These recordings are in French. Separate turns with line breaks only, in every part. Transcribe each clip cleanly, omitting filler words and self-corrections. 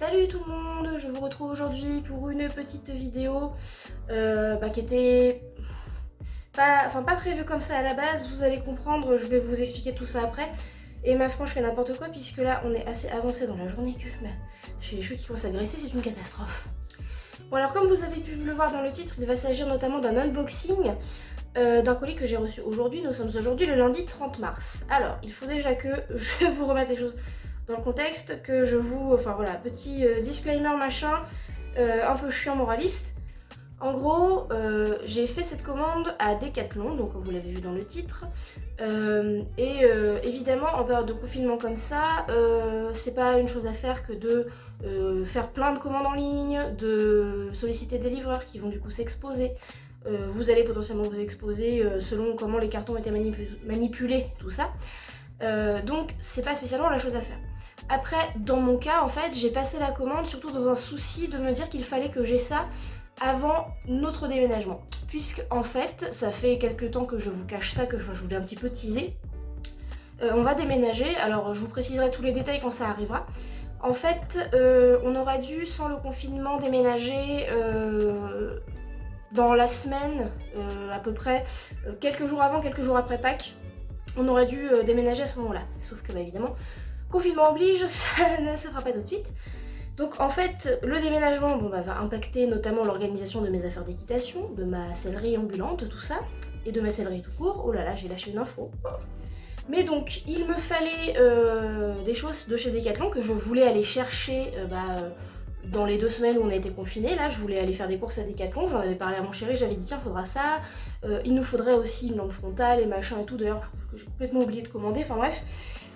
Salut tout le monde, je vous retrouve aujourd'hui pour une petite vidéo qui était pas prévue comme ça à la base. Vous allez comprendre, je vais vous expliquer tout ça après. Et ma franche, je fais n'importe quoi puisque là on est assez avancé dans la journée que j'ai les cheveux qui commencent à graisser, c'est une catastrophe. Bon alors comme vous avez pu le voir dans le titre, il va s'agir notamment d'un unboxing d'un colis que j'ai reçu aujourd'hui. Nous sommes aujourd'hui le lundi 30 mars. Alors il faut déjà que je vous remette les choses dans le contexte, que je vous... Enfin voilà, petit disclaimer machin, un peu chiant moraliste. En gros, j'ai fait cette commande à Decathlon, donc vous l'avez vu dans le titre. Évidemment, en période de confinement comme ça, c'est pas une chose à faire que de faire plein de commandes en ligne, de solliciter des livreurs qui vont du coup s'exposer. Vous allez potentiellement vous exposer selon comment les cartons étaient manipulés, tout ça. Donc c'est pas spécialement la chose à faire. Après, dans mon cas, en fait, j'ai passé la commande surtout dans un souci de me dire qu'il fallait que j'ai ça avant notre déménagement. Puisque, en fait, ça fait quelques temps que je vous cache ça, que je voulais un petit peu teaser. On va déménager, alors je vous préciserai tous les détails quand ça arrivera. En fait, on aurait dû, sans le confinement, déménager dans la semaine, à peu près, quelques jours avant, quelques jours après Pâques. On aurait dû déménager à ce moment-là. Sauf que, évidemment, confinement oblige, ça ne se fera pas tout de suite. Donc en fait, le déménagement va impacter notamment l'organisation de mes affaires d'équitation, de ma sellerie ambulante, tout ça, et de ma sellerie tout court. Oh là là, j'ai lâché une info. Mais donc, il me fallait des choses de chez Decathlon que je voulais aller chercher dans les 2 semaines où on a été confinés. Là, je voulais aller faire des courses à Decathlon, j'en avais parlé à mon chéri, j'avais dit tiens, faudra ça. Il nous faudrait aussi une lampe frontale et machin et tout, d'ailleurs, que j'ai complètement oublié de commander, enfin bref.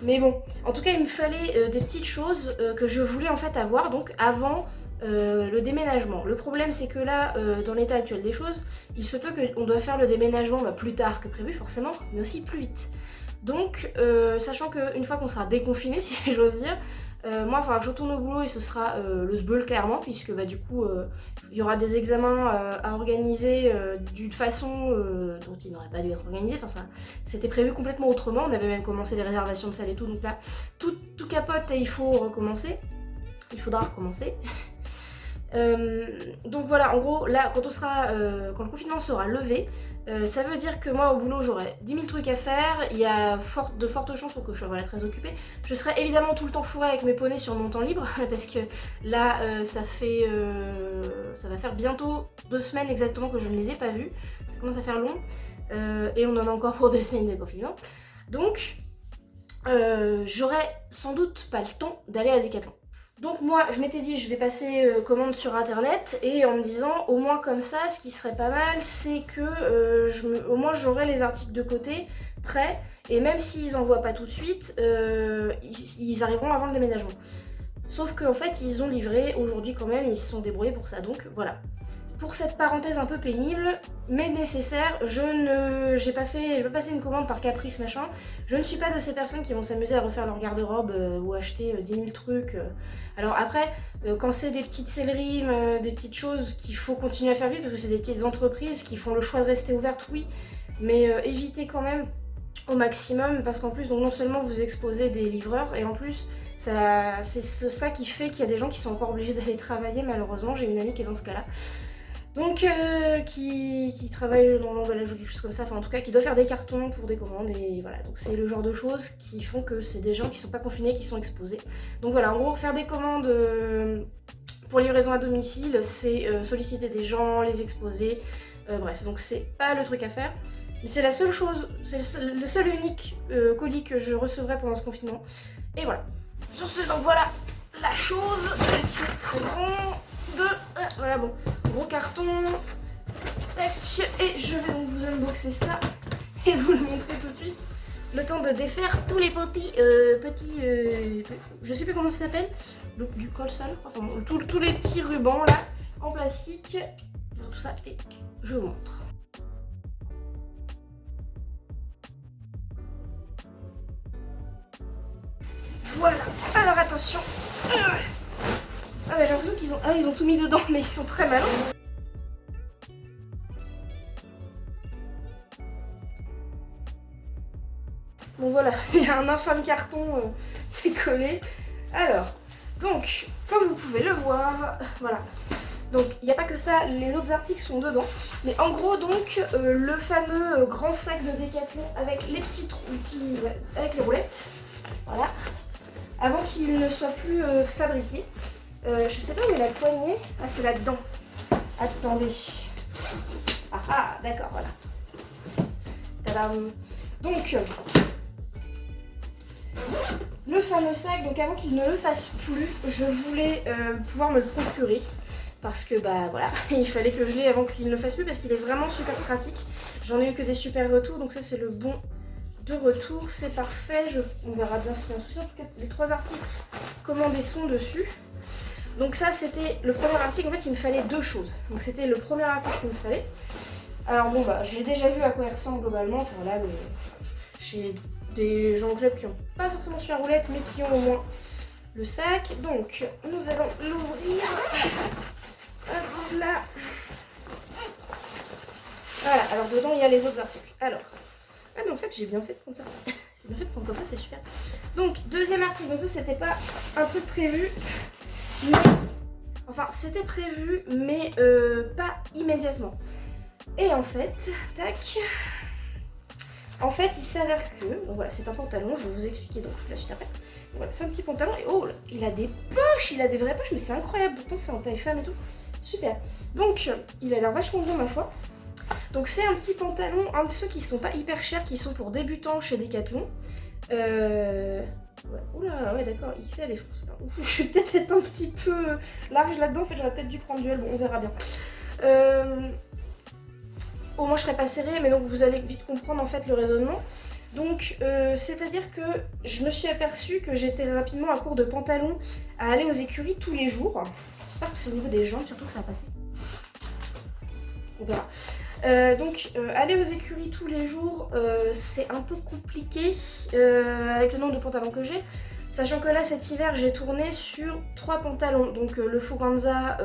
Mais bon, en tout cas, il me fallait des petites choses que je voulais en fait avoir, donc avant le déménagement. Le problème, c'est que là, dans l'état actuel des choses, il se peut qu'on doit faire le déménagement plus tard que prévu, forcément, mais aussi plus vite. Donc, sachant qu'une fois qu'on sera déconfiné, si j'ose dire, moi, il faudra que je retourne au boulot et ce sera le sbeul clairement, puisque du coup, il y aura des examens à organiser d'une façon dont ils n'auraient pas dû être organisés. Enfin, ça, c'était prévu complètement autrement. On avait même commencé les réservations de salles et tout, donc là, tout capote et il faut recommencer. Il faudra recommencer. Donc voilà, en gros, là, quand le confinement sera levé, ça veut dire que moi au boulot j'aurai 10 000 trucs à faire, il y a de fortes chances pour que je sois très occupée. Je serai évidemment tout le temps fourrée avec mes poneys sur mon temps libre, parce que là ça va faire bientôt 2 semaines exactement que je ne les ai pas vus, ça commence à faire long, et on en a encore pour 2 semaines de confinement. Donc j'aurai sans doute pas le temps d'aller à Decathlon. Donc moi je m'étais dit je vais passer commande sur internet, et en me disant au moins comme ça ce qui serait pas mal c'est que au moins j'aurai les articles de côté prêts, et même s'ils envoient pas tout de suite ils arriveront avant le déménagement. Sauf qu'en fait ils ont livré aujourd'hui quand même, ils se sont débrouillés pour ça, donc voilà. Pour cette parenthèse un peu pénible, mais nécessaire, j'ai pas passé une commande par caprice machin. Je ne suis pas de ces personnes qui vont s'amuser à refaire leur garde-robe ou acheter 10 000 trucs. Alors après, quand c'est des petites selleries, des petites choses qu'il faut continuer à faire vivre, parce que c'est des petites entreprises qui font le choix de rester ouvertes, oui, mais évitez quand même au maximum, parce qu'en plus, donc, non seulement vous exposez des livreurs, et en plus, c'est ça qui fait qu'il y a des gens qui sont encore obligés d'aller travailler, malheureusement. J'ai une amie qui est dans ce cas-là. Donc qui travaille dans l'emballage ou quelque chose comme ça, enfin en tout cas qui doit faire des cartons pour des commandes, et voilà, donc c'est le genre de choses qui font que c'est des gens qui sont pas confinés, qui sont exposés. Donc voilà, en gros, faire des commandes pour livraison à domicile, c'est solliciter des gens, les exposer, bref, donc c'est pas le truc à faire. Mais c'est la seule chose, c'est le seul et unique colis que je recevrai pendant ce confinement. Et voilà. Sur ce, donc voilà la chose qui est très grande. Voilà, bon, gros carton, tac, et je vais donc vous unboxer ça et vous le montrer tout de suite. Le temps de défaire tous les petits, je sais plus comment ça s'appelle, du col-sale, enfin tous les petits rubans là, en plastique, tout ça, et je vous montre. Voilà, alors attention. Ah bah j'ai l'impression qu'ils ont tout mis dedans, mais ils sont très malins. Bon voilà, il y a un infâme carton qui est collé. Alors, Donc, comme vous pouvez le voir, voilà. Donc, il n'y a pas que ça, les autres articles sont dedans. Mais en gros, donc, le fameux grand sac de Décathlon avec les petits outils, avec les roulettes. Voilà. Avant qu'il ne soit plus fabriqué. Je sais pas où est la poignée. Ah, c'est là-dedans. Attendez. Ah, d'accord, voilà. Tadam. Donc, le fameux sac, donc avant qu'il ne le fasse plus, je voulais pouvoir me le procurer. Parce que bah voilà, il fallait que je l'ai avant qu'il ne le fasse plus parce qu'il est vraiment super pratique. J'en ai eu que des super retours, donc ça c'est le bon de retour, c'est parfait. On verra bien s'il y a un souci. En tout cas, les 3 articles commandés sont dessus. Donc ça c'était le premier article, en fait il me fallait 2 choses. Donc c'était le premier article qu'il me fallait. Alors bon bah j'ai déjà vu à quoi il ressemble globalement. Enfin voilà, chez des gens au club qui n'ont pas forcément sur la roulette mais qui ont au moins le sac. Donc nous allons l'ouvrir. Hop là. Voilà, alors dedans il y a les autres articles. Alors, ah mais en fait j'ai bien fait de prendre ça. J'ai bien fait de prendre comme ça, c'est super. Donc deuxième article, donc ça c'était pas un truc prévu. Mais, enfin c'était prévu mais pas immédiatement. Et en fait, tac. En fait il s'avère que, donc voilà c'est un pantalon, je vais vous expliquer donc toute la suite après. Voilà, c'est un petit pantalon et oh il a des poches, il a des vraies poches mais c'est incroyable, pourtant c'est en taille femme et tout. Super. Donc, il a l'air vachement bien ma foi. Donc c'est un petit pantalon, un de ceux qui sont pas hyper chers, qui sont pour débutants chez Decathlon. Ouais. Oula, ouais d'accord, XL et France. Je vais peut-être être un petit peu large là-dedans, en fait j'aurais peut-être dû prendre du L, bon on verra bien. Au moins je serai pas serrée, mais donc vous allez vite comprendre en fait le raisonnement. Donc c'est-à-dire que je me suis aperçue que j'étais rapidement à court de pantalons à aller aux écuries tous les jours. J'espère que c'est au niveau des jambes surtout que ça va passer. On verra. Aller aux écuries tous les jours, c'est un peu compliqué avec le nombre de pantalons que j'ai. Sachant que là cet hiver j'ai tourné sur 3 pantalons. Donc le Fuganza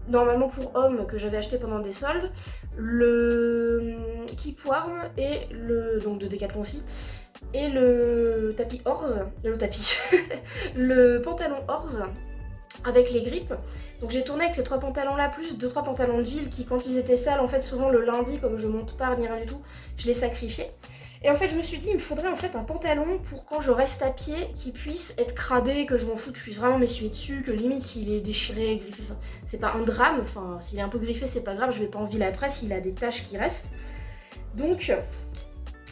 normalement pour hommes que j'avais acheté pendant des soldes. Le Keep Warm et le donc de Decathlon aussi. Et le tapis Orze. Le pantalon Orze. Avec les grippes. Donc j'ai tourné avec ces 3 pantalons là, plus 2-3 pantalons de ville qui quand ils étaient sales, en fait souvent le lundi, comme je monte pas ni rien du tout, je les sacrifiais. Et en fait je me suis dit il me faudrait en fait un pantalon pour quand je reste à pied qui puisse être cradé, que je m'en fous, que je puisse vraiment m'essuyer dessus, que limite s'il est déchiré, griffé, c'est pas un drame, enfin s'il est un peu griffé c'est pas grave, je vais pas en ville après s'il a des taches qui restent. Donc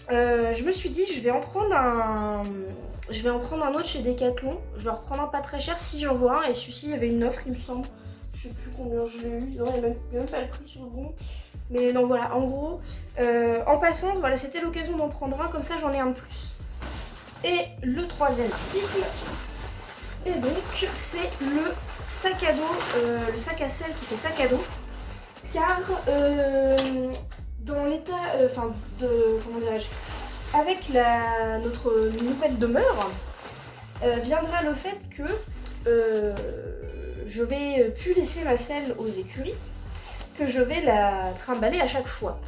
je me suis dit je vais en prendre un autre chez Decathlon. Je vais en reprendre un pas très cher si j'en vois un. Et celui-ci, il y avait une offre, il me semble. Je sais plus combien je l'ai eu. Non, il n'y a même pas le prix sur le bon. Mais non, voilà, en gros, en passant, voilà, c'était l'occasion d'en prendre un. Comme ça, j'en ai un de plus. Et le 3e article, et donc, c'est le sac à dos, le sac à sel qui fait sac à dos. Car, dans l'état, comment dirais-je, avec notre nouvelle demeure, viendra le fait que je vais plus laisser ma selle aux écuries, que je vais la trimballer à chaque fois.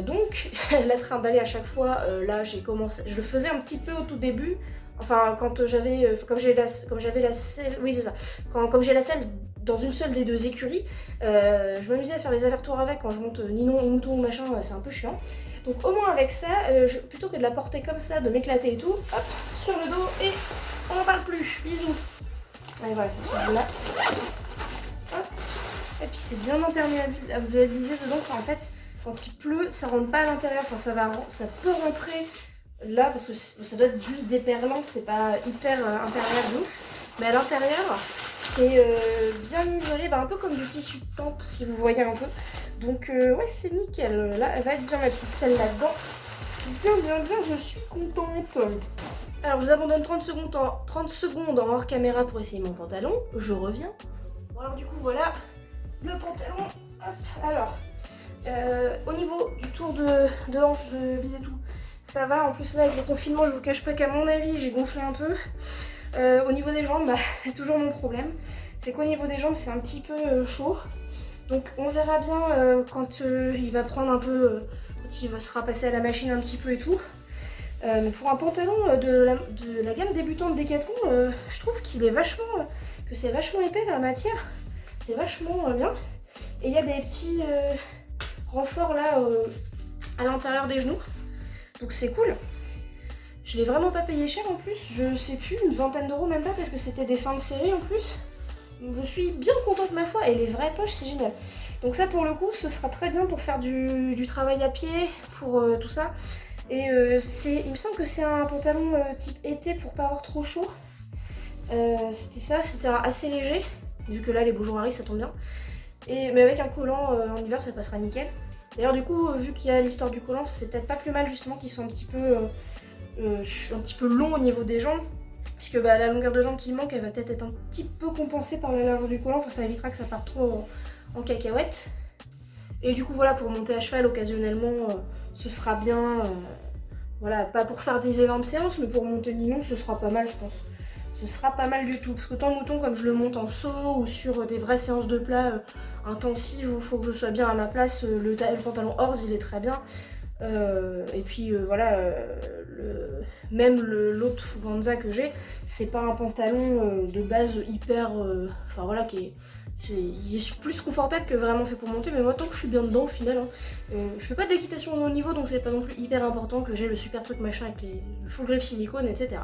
Donc, la trimballer à chaque fois, là j'ai commencé, je le faisais un petit peu au tout début, enfin quand j'avais, comme j'avais la selle, oui c'est ça, comme j'ai la selle dans une seule des 2 écuries, je m'amusais à faire les allers-retours avec quand je monte Ninon ou Mouton ou machin, c'est un peu chiant. Donc au moins avec ça, plutôt que de la porter comme ça, de m'éclater et tout, hop, sur le dos et on n'en parle plus, bisous. Allez voilà, c'est celui-là. Hop. Et puis c'est bien imperméabilisé dedans, en fait, quand il pleut, ça rentre pas à l'intérieur, enfin ça peut rentrer là, parce que ça doit être juste déperlant, c'est pas hyper imperméable de ouf, mais à l'intérieur, c'est bien isolé, un peu comme du tissu de tente, si vous voyez un peu. Donc ouais, c'est nickel. Là, elle va être bien ma petite selle là-dedans. Bien, je suis contente. Alors, je vous abandonne 30 secondes en hors caméra pour essayer mon pantalon. Je reviens. Bon, alors du coup, voilà le pantalon. Hop, alors, au niveau du tour de hanche, de bide et tout, ça va. En plus, là, avec le confinement, je vous cache pas qu'à mon avis, j'ai gonflé un peu. Au niveau des jambes, c'est toujours mon problème. C'est qu'au niveau des jambes, c'est un petit peu chaud. Donc on verra bien quand il va prendre un peu, quand il sera passé à la machine un petit peu et tout. Mais pour un pantalon de la gamme débutante Decathlon, je trouve qu'il est que c'est vachement épais la matière. C'est vachement bien. Et il y a des petits renforts là à l'intérieur des genoux. Donc c'est cool. Je l'ai vraiment pas payé cher en plus. Je sais plus, une vingtaine d'euros même pas parce que c'était des fins de série en plus. Donc je suis bien contente ma foi. Et les vraies poches c'est génial. Donc ça pour le coup ce sera très bien pour faire du travail à pied, pour tout ça. Et il me semble que c'est un pantalon type été pour pas avoir trop chaud. C'était ça, c'était assez léger. Vu que là les beaux jours arrivent ça tombe bien. Mais avec un collant en hiver ça passera nickel. D'ailleurs du coup vu qu'il y a l'histoire du collant c'est peut-être pas plus mal justement qu'ils sont un petit peu longs au niveau des jambes. Puisque la longueur de jambe qui manque elle va peut-être être un petit peu compensée par la largeur du collant. Enfin ça évitera que ça parte trop en cacahuète. Et du coup voilà pour monter à cheval occasionnellement ce sera bien. Voilà, pas pour faire des énormes séances mais pour monter le nylon ce sera pas mal je pense. Ce sera pas mal du tout, parce que tant mouton comme je le monte en saut ou sur des vraies séances de plat intensives où il faut que je sois bien à ma place, le pantalon Horse il est très bien. Et puis voilà, même l'autre Fuganza que j'ai, c'est pas un pantalon de base hyper... Enfin voilà, il est plus confortable que vraiment fait pour monter, mais moi tant que je suis bien dedans au final, je fais pas de l'équitation au haut niveau donc c'est pas non plus hyper important que j'ai le super truc machin avec le full grip silicone etc.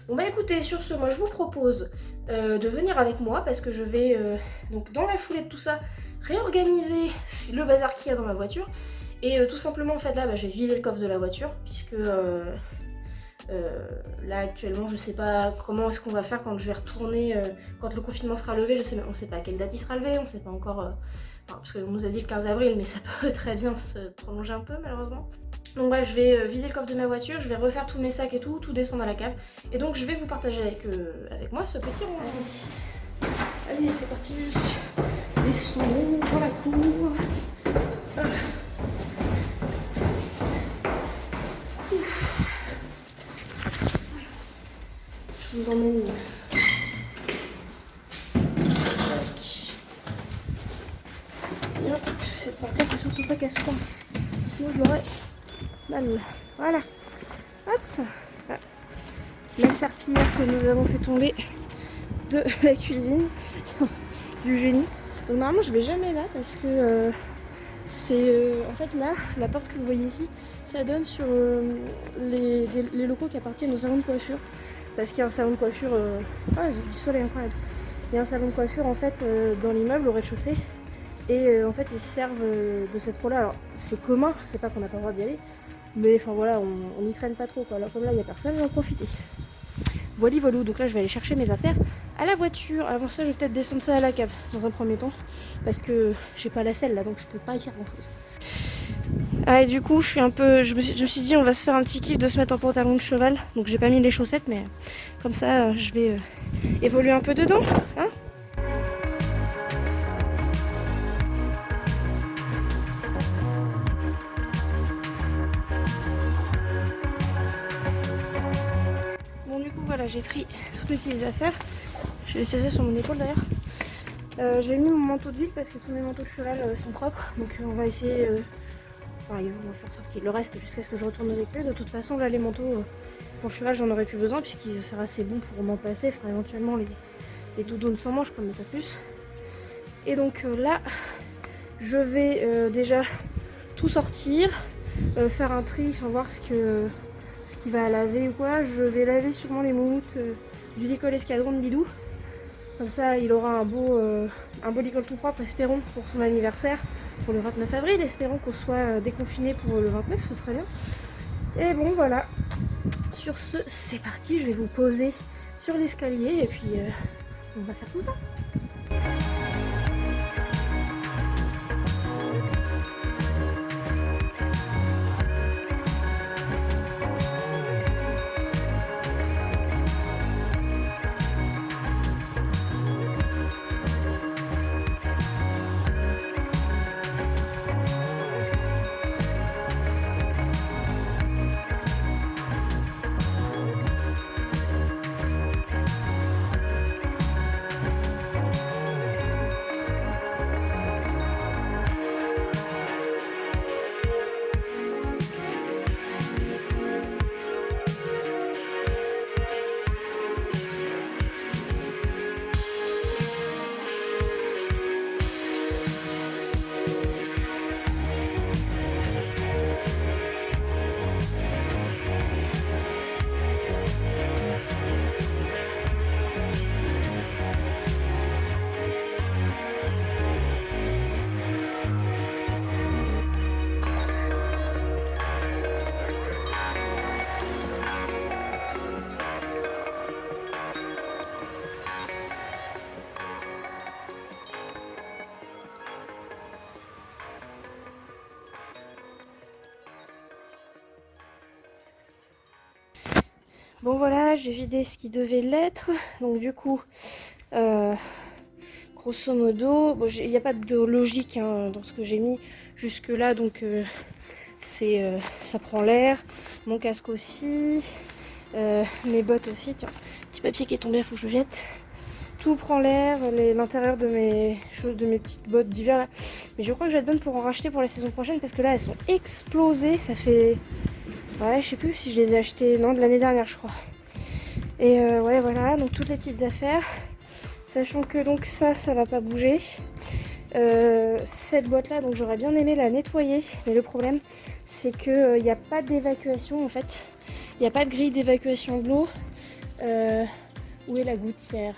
Bon bah écoutez, sur ce, moi je vous propose de venir avec moi parce que je vais, donc dans la foulée de tout ça, réorganiser le bazar qu'il y a dans ma voiture. Et tout simplement en fait là, je vais vider le coffre de la voiture puisque là actuellement je sais pas comment est-ce qu'on va faire quand je vais retourner, quand le confinement sera levé, on sait pas à quelle date il sera levé, on sait pas encore, parce qu'on nous a dit le 15 avril mais ça peut très bien se prolonger un peu malheureusement. Donc ouais, je vais vider le coffre de ma voiture, je vais refaire tous mes sacs et tout descendre à la cave. Et donc je vais vous partager avec moi ce petit rond. Allez, c'est parti. Descendons dans la cour. Voilà. Je vous emmène. Et hop, cette porte il faut surtout pas qu'elle se coince. Sinon je l'aurais mal. Voilà. Hop. Voilà. La serpillière que nous avons fait tomber de la cuisine. Du génie. Donc normalement je vais jamais là parce que c'est en fait là, la porte que vous voyez ici, ça donne sur les locaux qui appartiennent au salon de coiffure. Parce qu'il y a un salon de coiffure, j'ai du soleil incroyable. Il y a un salon de coiffure en fait dans l'immeuble au rez-de-chaussée. Et en fait ils se servent de cette cour là. Alors c'est commun, c'est pas qu'on n'a pas le droit d'y aller. Mais enfin voilà, on n'y traîne pas trop quoi. Alors comme là il n'y a personne, j'en profiter. Voilà, voilà, donc là je vais aller chercher mes affaires à la voiture. Avant ça je vais peut-être descendre ça à la cave dans un premier temps. Parce que j'ai pas la selle là donc je peux pas y faire grand chose. Ah, et du coup je me suis dit on va se faire un petit kiff de se mettre en pantalon de cheval. Donc j'ai pas mis les chaussettes mais comme ça je vais évoluer un peu dedans. Hein. Bon du coup voilà, j'ai pris toutes mes petites affaires. Je vais laisser ça sur mon épaule d'ailleurs. J'ai mis mon manteau de ville parce que tous mes manteaux de cheval sont propres. Donc on va essayer... Enfin, ils vont faire sortir le reste jusqu'à ce que je retourne aux écuries. De toute façon, là, les manteaux pour le cheval, j'en aurais plus besoin puisqu'il va faire assez bon pour m'en passer. Enfin, éventuellement, les doudounes sans manches, comme mais pas plus. Et donc là, je vais déjà tout sortir, faire un tri, enfin voir ce qui va à laver ou quoi. Je vais laver sûrement les moumoutes du licol escadron de Bidou. Comme ça, il aura un beau licol tout propre, espérons, pour son anniversaire. Pour le 29 avril, espérons qu'on soit déconfiné pour le 29, ce serait bien. Et bon voilà, sur ce, c'est parti, je vais vous poser sur l'escalier et puis on va faire tout ça. Bon voilà, j'ai vidé ce qui devait l'être. Donc du coup, grosso modo, bon, il n'y a pas de logique hein, dans ce que j'ai mis jusque là, donc ça prend l'air. Mon casque aussi, mes bottes aussi. Tiens, petit papier qui est tombé, il faut que je jette. Tout prend l'air, l'intérieur de mes petites bottes d'hiver là. Mais je crois que je vais être bonne pour en racheter pour la saison prochaine parce que là elles sont explosées. Ça fait, ouais, je sais plus si je les ai achetées, non, de l'année dernière je crois. Et ouais voilà, donc toutes les petites affaires. Sachant que donc ça va pas bouger. Cette boîte là, donc j'aurais bien aimé la nettoyer. Mais le problème c'est que il n'y a pas d'évacuation en fait. Il n'y a pas de grille d'évacuation de l'eau. Où est la gouttière?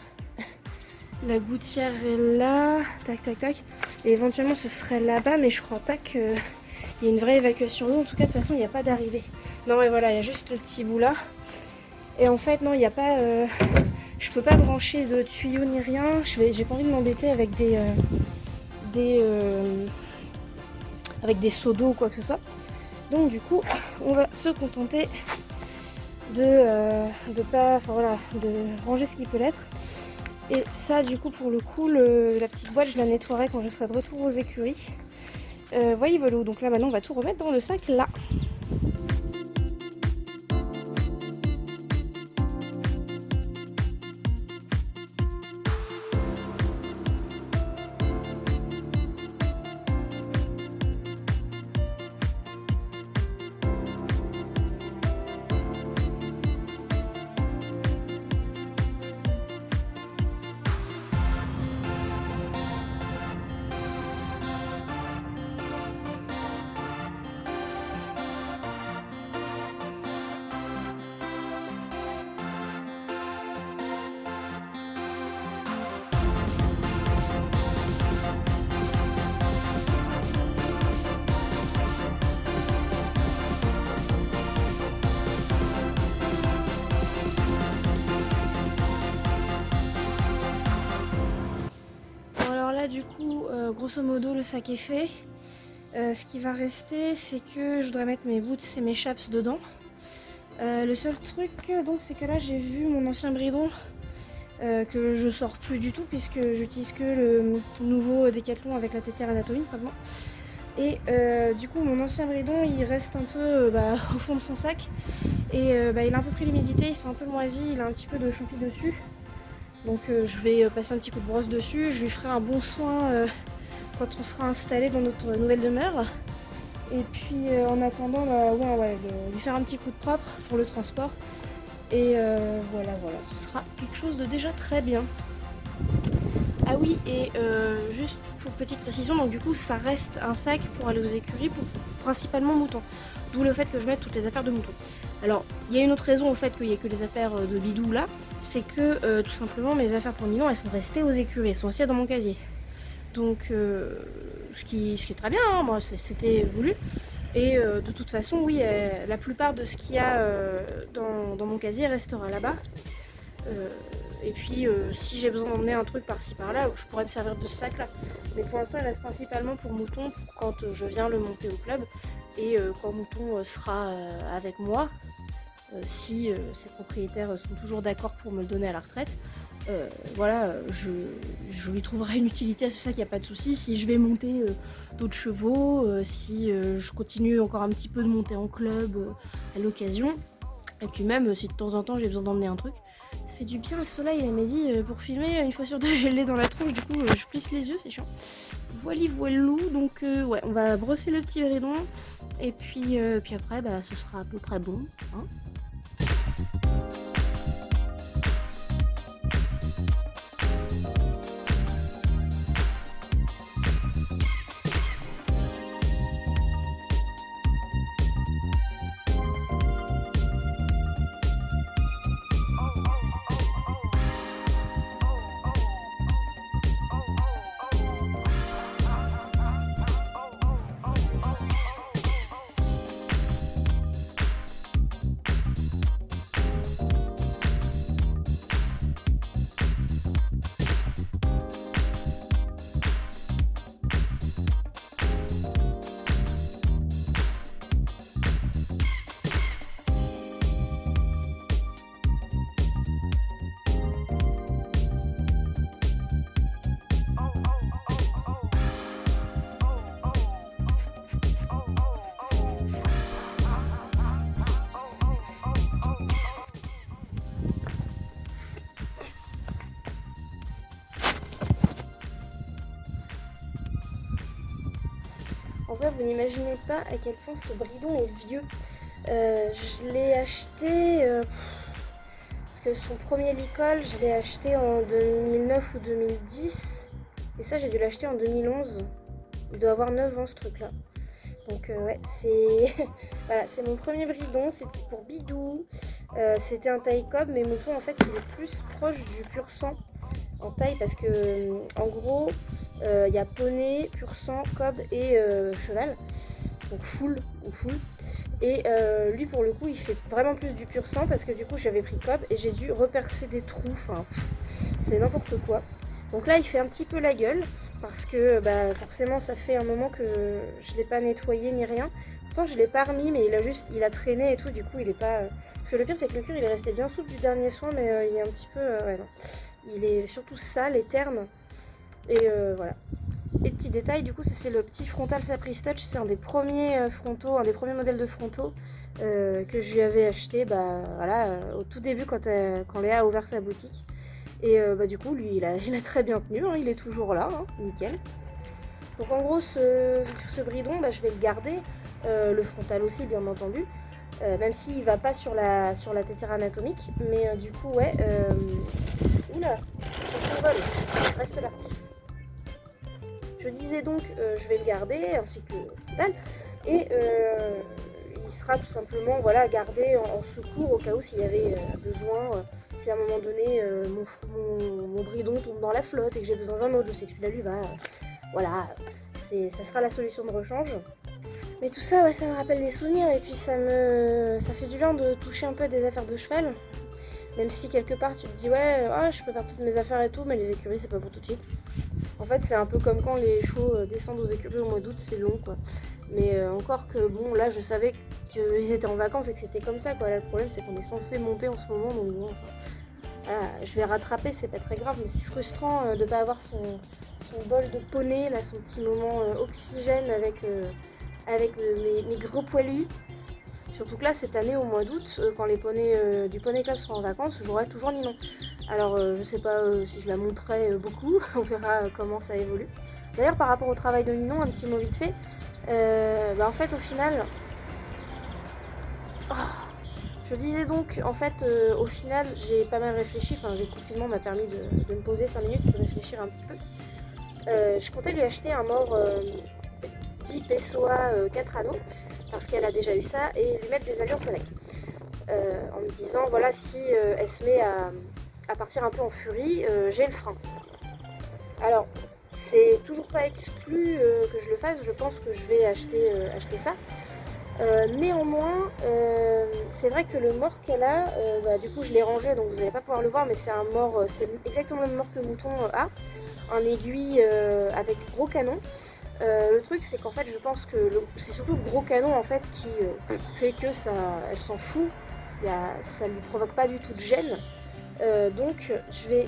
La gouttière est là. Tac tac tac. Et éventuellement ce serait là-bas, mais je crois pas qu'il y ait une vraie évacuation d'eau. En tout cas de toute façon il n'y a pas d'arrivée. Non mais voilà, il y a juste le petit bout là. Et en fait non, il n'y a pas... je peux pas brancher de tuyaux ni rien. J'ai pas envie de m'embêter avec avec des seaux d'eau ou quoi que ce soit. Donc du coup, on va se contenter de ranger ce qui peut l'être. Et ça, du coup, pour le coup, la petite boîte, je la nettoierai quand je serai de retour aux écuries. Voilà. Donc là, maintenant, on va tout remettre dans le sac là. Du coup, grosso modo, le sac est fait. Ce qui va rester, c'est que je voudrais mettre mes boots et mes chaps dedans. Le seul truc, donc, c'est que là, j'ai vu mon ancien bridon que je sors plus du tout puisque j'utilise que le nouveau Décathlon avec la tétère anatomique maintenant. Et du coup, mon ancien bridon, il reste un peu au fond de son sac et il a un peu pris l'humidité, il sent un peu moisi, il a un petit peu de champi dessus. Donc je vais passer un petit coup de brosse dessus, je lui ferai un bon soin quand on sera installé dans notre nouvelle demeure. Et puis en attendant, lui faire un petit coup de propre pour le transport. Et voilà, ce sera quelque chose de déjà très bien. Ah oui, et juste pour petite précision, donc du coup ça reste un sac pour aller aux écuries, pour principalement moutons. D'où le fait que je mette toutes les affaires de moutons. Alors, il y a une autre raison au fait qu'il n'y ait que les affaires de bidou là, c'est que tout simplement mes affaires pour Milan, elles sont restées aux écuries, elles sont aussi dans mon casier. Donc, ce qui est très bien, hein, moi c'était voulu. Et de toute façon, oui, la plupart de ce qu'il y a dans mon casier restera là-bas. Et puis si j'ai besoin d'emmener un truc par-ci par-là, je pourrais me servir de ce sac là. Mais pour l'instant il reste principalement pour Mouton, pour quand je viens le monter au club. Et quand Mouton sera avec moi, si ses propriétaires sont toujours d'accord pour me le donner à la retraite, voilà, je lui trouverai une utilité à ce sac, il n'y a pas de souci. Si je vais monter d'autres chevaux, si je continue encore un petit peu de monter en club à l'occasion, et puis même si de temps en temps j'ai besoin d'emmener un truc, ça fait du bien le soleil. Elle m'a dit pour filmer, une fois sur deux j'ai le nez dans la tronche, du coup je plisse les yeux, c'est chiant. Voilou, donc ouais, on va brosser le petit bridon, et puis après ce sera à peu près bon, hein. En vrai, vous n'imaginez pas à quel point ce bridon est vieux. Je l'ai acheté... parce que son premier licol, je l'ai acheté en 2009 ou 2010. Et ça, j'ai dû l'acheter en 2011. Il doit avoir 9 ans, ce truc-là. Donc ouais, c'est voilà, c'est mon premier bridon, c'est pour Bidou. C'était un taille cob, mais Mouton en fait il est plus proche du pur sang en taille parce que en gros il y a poney, pur sang, cob et cheval, donc full ou full. Et lui pour le coup il fait vraiment plus du pur sang parce que du coup j'avais pris cob et j'ai dû repercer des trous, enfin c'est n'importe quoi. Donc là il fait un petit peu la gueule parce que bah, forcément ça fait un moment que je ne l'ai pas nettoyé ni rien. Pourtant je l'ai pas remis mais il a traîné et tout, du coup il est pas... Parce que le pire c'est que le cuir il est resté bien souple du dernier soin mais il est un petit peu... ouais, non. Il est surtout sale et terne et voilà. Et petit détail, du coup ça c'est le petit frontal Caprice Touch, c'est un des premiers frontaux, un des premiers modèles de frontaux que je lui avais acheté bah, voilà, au tout début quand Léa a ouvert sa boutique. Et bah, du coup, lui, il a très bien tenu, hein, il est toujours là, hein, nickel. Donc en gros, ce bridon, bah, je vais le garder, le frontal aussi, bien entendu, même s'il va pas sur la tétire anatomique. Mais du coup, ouais, oula, on s'envole, reste là. Je disais donc, je vais le garder, ainsi que le frontal, et il sera tout simplement voilà, gardé en secours au cas où s'il y avait besoin. Si à un moment donné mon bridon tombe dans la flotte et que j'ai besoin d'un autre, je sais que celui-là lui va. Voilà, ça sera la solution de rechange. Mais tout ça, ouais, ça me rappelle des souvenirs et puis ça fait du bien de toucher un peu des affaires de cheval. Même si quelque part tu te dis ouais, je peux faire toutes mes affaires et tout, mais les écuries c'est pas pour tout de suite. En fait c'est un peu comme quand les chevaux descendent aux écuries au mois d'août, c'est long quoi. Mais encore que bon là je savais qu'ils étaient en vacances et que c'était comme ça quoi. Là, le problème c'est qu'on est censé monter en ce moment donc bon, voilà, je vais rattraper, c'est pas très grave mais c'est frustrant de pas avoir son bol de poney, là, son petit moment oxygène avec mes gros poilus. Surtout que là cette année au mois d'août quand les poneys du Poney Club seront en vacances, j'aurai toujours Ninon. Alors je sais pas si je la monterai beaucoup, on verra comment ça évolue. D'ailleurs par rapport au travail de Ninon, un petit mot vite fait. En fait au final je disais donc en fait au final j'ai pas mal réfléchi, enfin le confinement m'a permis de me poser 5 minutes et de réfléchir un petit peu. Je comptais lui acheter un mort dit Pessoa 4 anneaux parce qu'elle a déjà eu ça et lui mettre des alliances avec en me disant voilà si elle se met à partir un peu en furie, j'ai le frein. Alors c'est toujours pas exclu que je le fasse, je pense que je vais acheter ça. Néanmoins, c'est vrai que le mort qu'elle a, du coup je l'ai rangé donc vous n'allez pas pouvoir le voir, mais c'est un mort, c'est exactement le même mort que Mouton a, un aiguille avec gros canon. Le truc c'est qu'en fait je pense que c'est surtout le gros canon en fait qui fait que ça, elle s'en fout, ça lui provoque pas du tout de gêne. Donc je vais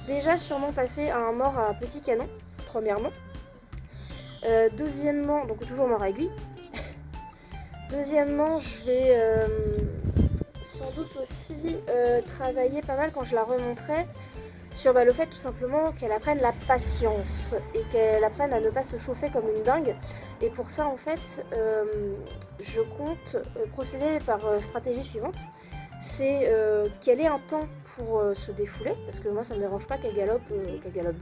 déjà sûrement passer à un mort à petit canon, premièrement. Deuxièmement, donc toujours mort à aiguille. Deuxièmement, je vais sans doute aussi travailler pas mal quand je la remonterai sur le fait tout simplement qu'elle apprenne la patience et qu'elle apprenne à ne pas se chauffer comme une dingue. Et pour ça, en fait, je compte procéder par stratégie suivante. C'est qu'elle ait un temps pour se défouler, parce que moi ça me dérange pas qu'elle galope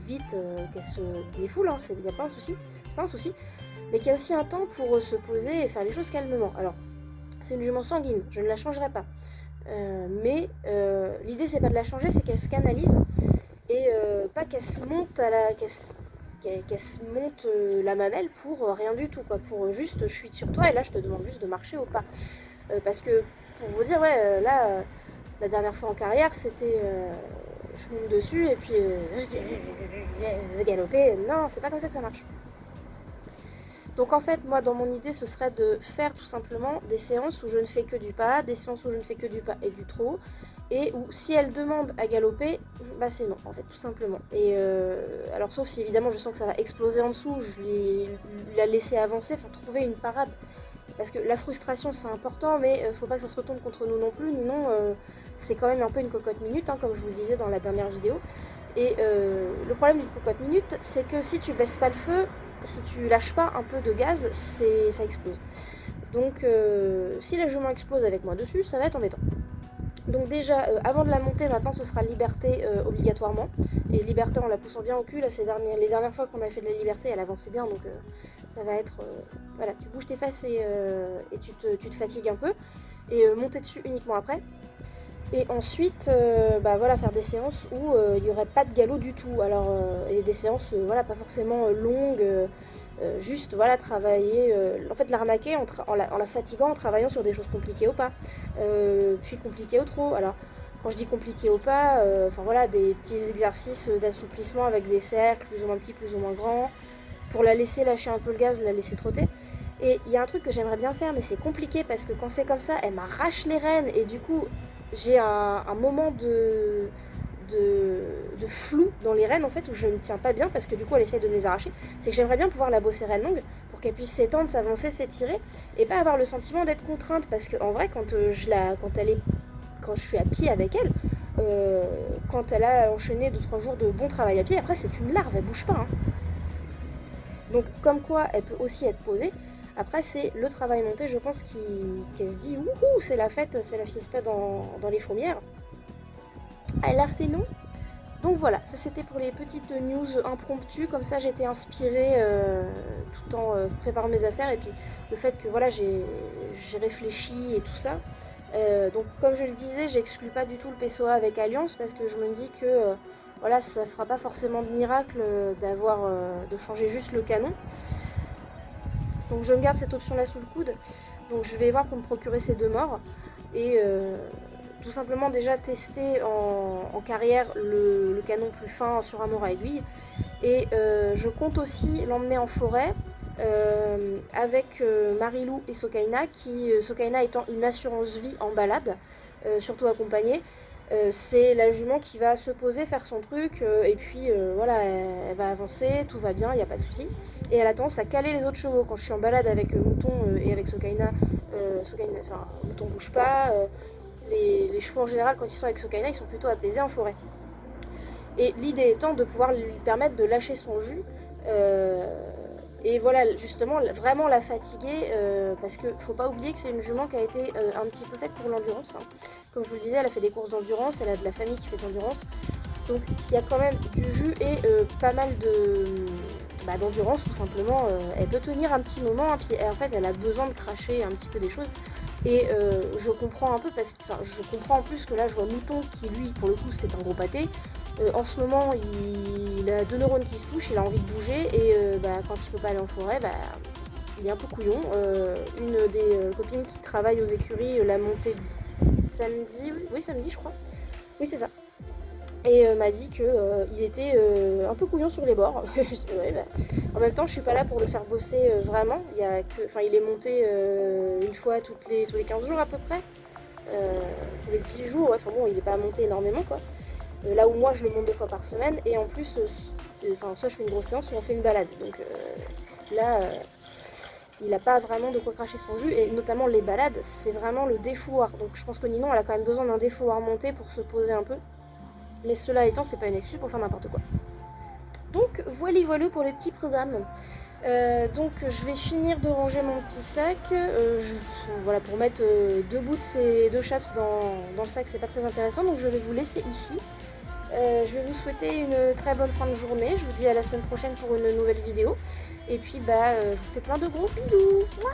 vite, qu'elle se défoule, hein, il n'y a pas un souci, c'est pas un souci. Mais qu'il y a aussi un temps pour se poser et faire les choses calmement. Alors, c'est une jument sanguine, je ne la changerai pas. Mais l'idée, c'est pas de la changer, c'est qu'elle se canalise et pas qu'elle se monte qu'elle se monte la mamelle pour rien du tout, quoi. Pour juste, je suis sur toi et là, je te demande juste de marcher au pas. Parce que, pour vous dire, la dernière fois en carrière, c'était je monte dessus et puis galoper. Non, c'est pas comme ça que ça marche. Donc en fait, moi dans mon idée, ce serait de faire tout simplement des séances où je ne fais que du pas, des séances où je ne fais que du pas et du trot, et où si elle demande à galoper, bah c'est non en fait, tout simplement. Et alors sauf si évidemment je sens que ça va exploser en dessous, je vais la laisser avancer, enfin trouver une parade. Parce que la frustration c'est important, mais faut pas que ça se retourne contre nous non plus, Ninon c'est quand même un peu une cocotte minute, hein, comme je vous le disais dans la dernière vidéo. Et le problème d'une cocotte minute, c'est que si tu baisses pas le feu, si tu lâches pas un peu de gaz, ça explose. Donc si la jument explose avec moi dessus, ça va être embêtant. Donc déjà, avant de la monter, maintenant ce sera liberté obligatoirement. Et liberté en la poussant bien au cul, là les dernières fois qu'on a fait de la liberté, elle avançait bien, donc ça va être... voilà, tu bouges tes fesses et tu te fatigues un peu. Et monter dessus uniquement après. Et ensuite, voilà, faire des séances où il n'y aurait pas de galop du tout. Alors, et des séances, voilà, pas forcément longues, juste, voilà, travailler, en fait, l'arnaquer en la fatiguant, en travaillant sur des choses compliquées ou pas, puis compliquées ou trop. Alors, quand je dis compliqué ou pas, voilà, des petits exercices d'assouplissement avec des cercles, plus ou moins petits, plus ou moins grands, pour la laisser lâcher un peu le gaz, la laisser trotter. Et il y a un truc que j'aimerais bien faire, mais c'est compliqué parce que quand c'est comme ça, elle m'arrache les rênes et du coup, j'ai un moment de flou dans les rênes en fait où je ne tiens pas bien parce que du coup elle essaie de me les arracher. C'est que j'aimerais bien pouvoir la bosser rêne longue pour qu'elle puisse s'étendre, s'avancer, s'étirer et pas avoir le sentiment d'être contrainte parce qu'en vrai quand je suis à pied avec elle, quand elle a enchaîné 2-3 jours de bon travail à pied, après c'est une larve, elle bouge pas. Hein. Donc comme quoi elle peut aussi être posée. Après, c'est le travail monté, je pense, qu'elle se dit « Wouhou, c'est la fête, c'est la fiesta dans les chaumières ». Elle a fait non. Donc voilà, ça c'était pour les petites news impromptues. Comme ça, j'étais inspirée tout en préparant mes affaires. Et puis le fait que voilà, j'ai réfléchi et tout ça. Donc comme je le disais, j'exclus pas du tout le PSOA avec Alliance parce que je me dis que voilà, ça fera pas forcément de miracle de changer juste le canon. Donc je me garde cette option là sous le coude. Donc je vais voir pour me procurer ces 2 morts. Et tout simplement déjà tester en carrière le canon plus fin sur amour à aiguille. Et je compte aussi l'emmener en forêt avec Marilou et Sokaina. Sokaina étant une assurance vie en balade, surtout accompagnée. C'est la jument qui va se poser, faire son truc, et puis voilà, elle va avancer, tout va bien, il n'y a pas de souci. Et elle a tendance à caler les autres chevaux. Quand je suis en balade avec Mouton et avec Sokaina, Mouton bouge pas. Les chevaux en général, quand ils sont avec Sokaina, ils sont plutôt apaisés en forêt. Et l'idée étant de pouvoir lui permettre de lâcher son jus. Et voilà, justement, vraiment la fatiguer, parce qu'il ne faut pas oublier que c'est une jument qui a été un petit peu faite pour l'endurance. Hein. Comme je vous le disais, elle a fait des courses d'endurance, elle a de la famille qui fait de l'endurance. Donc il y a quand même du jus et pas mal d'endurance tout simplement. Elle peut tenir un petit moment, hein, puis en fait elle a besoin de cracher un petit peu des choses. Et je comprends un peu je comprends en plus que là je vois Mouton qui lui pour le coup c'est un gros pâté. En ce moment il a 2 neurones qui se touchent, il a envie de bouger et quand il peut pas aller en forêt, il est un peu couillon. Une des copines qui travaille aux écuries l'a monté samedi je crois. Oui c'est ça. Et m'a dit qu'il était un peu couillon sur les bords. En même temps, je suis pas là pour le faire bosser vraiment. Il est monté une fois tous les 15 jours à peu près. Tous les 10 jours, ouais, il est pas monté énormément quoi. Là où moi je le monte 2 fois par semaine. Et en plus, soit je fais une grosse séance, soit on fait une balade. Donc là, il n'a pas vraiment de quoi cracher son jus. Et notamment les balades, c'est vraiment le défouloir. Donc je pense que Ninon, elle a quand même besoin d'un défouloir monté pour se poser un peu. Mais cela étant, c'est pas une excuse pour faire n'importe quoi. Donc voilà pour le petit programme. Donc je vais finir de ranger mon petit sac. Voilà, pour mettre 2 bouts de ces 2 chaps dans le sac, c'est pas très intéressant. Donc je vais vous laisser ici. Je vais vous souhaiter une très bonne fin de journée. Je vous dis à la semaine prochaine pour une nouvelle vidéo. Et puis je vous fais plein de gros bisous. Mouah.